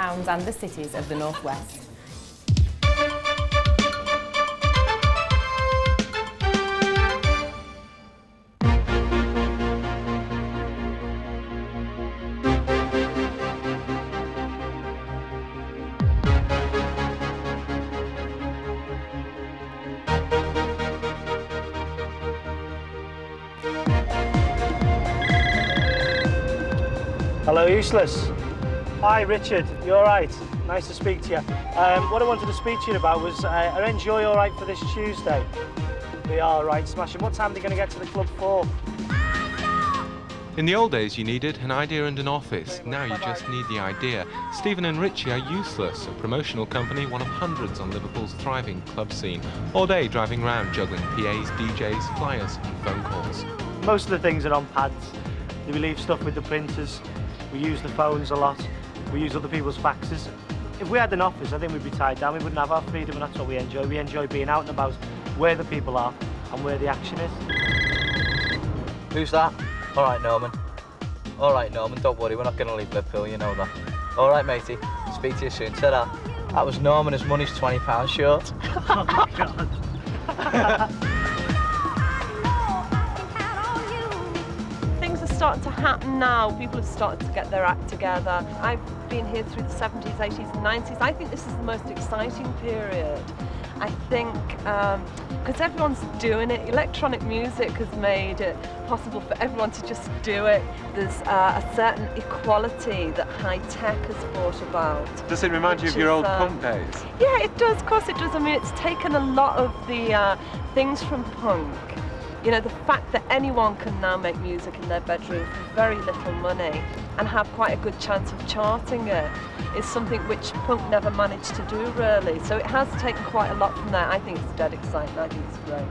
towns and the cities of the northwest. Hello, Useless. Hi, Richard. You all right? Nice to speak to you. What I wanted to speak to you about was, are Enjoy all right for this Tuesday? We are, right, smashing. What time are they going to get to the club for? In the old days, you needed an idea and an office. Now you just need the idea. Stephen and Richie are Useless, a promotional company, one of hundreds on Liverpool's thriving club scene. All day driving around, juggling PAs, DJs, flyers and phone calls. Most of the things are on pads. We leave stuff with the printers. We use the phones a lot. We use other people's faxes. If we had an office, I think we'd be tied down. We wouldn't have our freedom, and that's what we enjoy. We enjoy being out and about where the people are and where the action is. Who's that? All right, Norman. All right, Norman, don't worry, we're not going to leave Liverpool, you know that. All right, matey. Speak to you soon. Ta-ra. That was Norman, his money's £20 short. Oh, my God. Starting to happen now. People have started to get their act together. I've been here through the 70s, 80s and 90s. I think this is the most exciting period. I think because everyone's doing it. Electronic music has made it possible for everyone to just do it. There's a certain equality that high tech has brought about. Does it remind you of your old punk days? Yeah, it does, of course it does. I mean, it's taken a lot of the things from punk. You know, the fact that anyone can now make music in their bedroom for very little money and have quite a good chance of charting it is something which punk never managed to do, really. So it has taken quite a lot from there. I think it's dead exciting. I think it's great.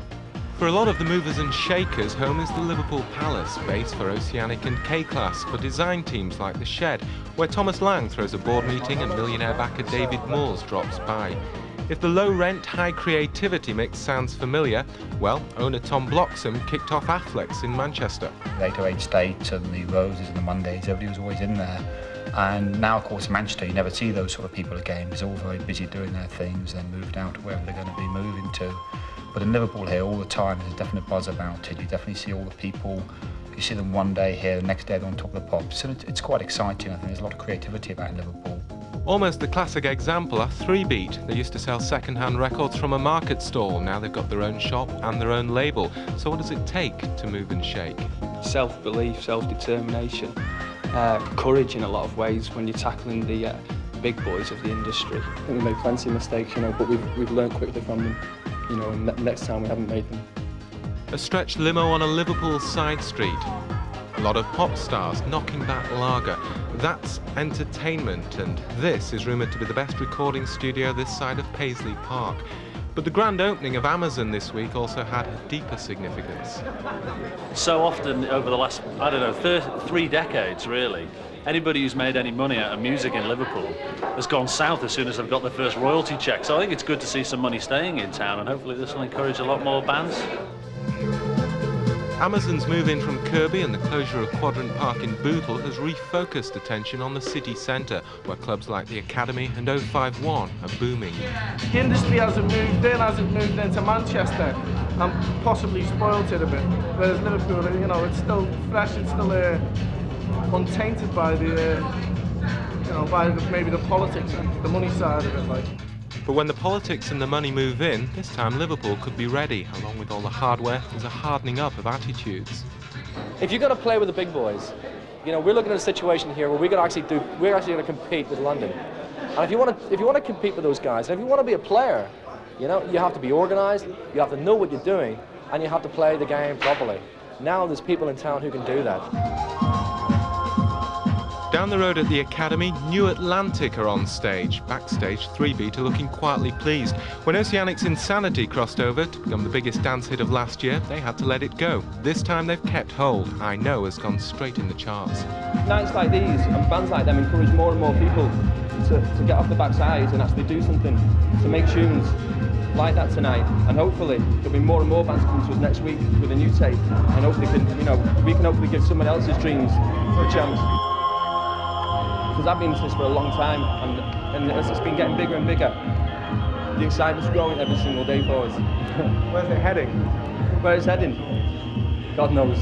For a lot of the movers and shakers, home is the Liverpool Palace, base for Oceanic and K-Class, for design teams like The Shed, where Thomas Lang throws a board meeting and millionaire backer David Moores drops by. If the low-rent, high-creativity mix sounds familiar, well, owner Tom Bloxham kicked off Affleck's in Manchester. The 808 States and the Roses and the Mondays, everybody was always in there. And now, of course, in Manchester, you never see those sort of people again. They're all very busy doing their things and moved out to wherever they're going to be moving to. But in Liverpool here, all the time, there's a definite buzz about it. You definitely see all the people. You see them one day here, the next day they're on top of the pops. So it's quite exciting. I think there's a lot of creativity about Liverpool. Almost the classic example are 3Beat. They used to sell second-hand records from a market stall. Now they've got their own shop and their own label. So what does it take to move and shake? Self-belief, self-determination, courage in a lot of ways when you're tackling the big boys of the industry. I think we made plenty of mistakes, you know, but we've learned quickly from them, you know, and next time we haven't made them. A stretched limo on a Liverpool side street. A lot of pop stars knocking back lager. That's entertainment, and this is rumoured to be the best recording studio this side of Paisley Park. But the grand opening of Amazon this week also had a deeper significance. So often over the last, 3 decades really, anybody who's made any money out of music in Liverpool has gone south as soon as they've got their first royalty check. So I think it's good to see some money staying in town, and hopefully this will encourage a lot more bands. Amazon's move in from Kirkby and the closure of Quadrant Park in Bootle has refocused attention on the city centre, where clubs like the Academy and 051 are booming. The industry hasn't moved into Manchester and possibly spoilt it a bit. Whereas Liverpool, you know, it's still fresh, it's still untainted by maybe the politics and the money side of it, like. But when the politics and the money move in, this time Liverpool could be ready. Along with all the hardware, there's a hardening up of attitudes. If you're going to play with the big boys, you know, we're looking at a situation here where we're actually going to compete with London. And if you want to compete with those guys, and if you want to be a player, you know, you have to be organised, you have to know what you're doing, and you have to play the game properly. Now there's people in town who can do that. Down the road at the Academy, New Atlantic are on stage. Backstage, 3Beat are looking quietly pleased. When Oceanic's Insanity crossed over to become the biggest dance hit of last year, they had to let it go. This time they've kept hold. I Know has gone straight in the charts. Nights like these and bands like them encourage more and more people to get off the backsides and actually do something, to make tunes like that tonight. And hopefully there'll be more and more bands coming to us next week with a new tape, and hopefully we can hopefully give someone else's dreams a chance. because I've been into this for a long time, and it's been getting bigger and bigger. The excitement's growing every single day for us. Where's it heading? Where it's heading? God knows.